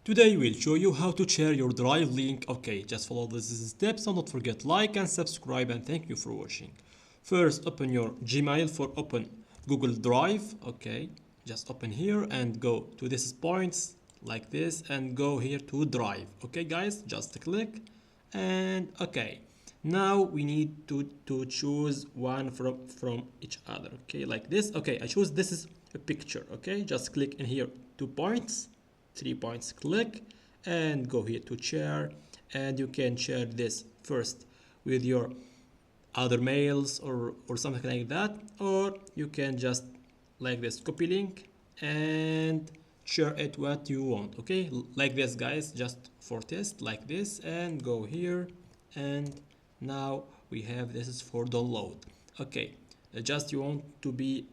Today we'll show you how to share your drive link. Okay, just follow these steps and don't forget like and subscribe, and thank you for watching. First, open your Gmail for open Google Drive. Okay, just open here and go to this points like this and go here to Drive. Okay guys, just click and okay. Now we need to choose one from each other. Okay, like this. Okay, I choose this is a picture. Okay, just click in here 2 points, 3 points, click and go here to share, and you can share this first with your other mails or something like that, or you can just like this copy link and share it what you want. Okay, like this guys, just for test like this, and go here, and now we have this is for download. Okay, just you want to be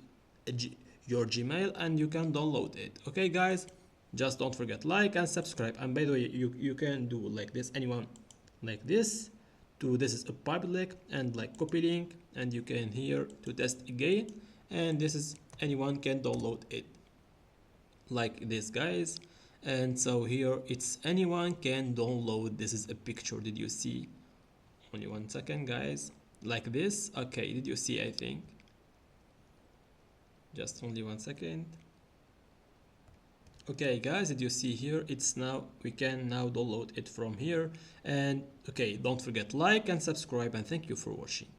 your Gmail and you can download it. Okay guys, just don't forget like and subscribe, and by the way you can do like this, anyone like this to this is a public and like copy link, and you can here to test again, and this is anyone can download it like this guys. And so here it's anyone can download, this is a picture, did you see? Only 1 second guys, like this. Okay, did you see? I think just only 1 second. Okay guys, did you see here? It's now we can now download it from here. And okay, don't forget like and subscribe, and thank you for watching.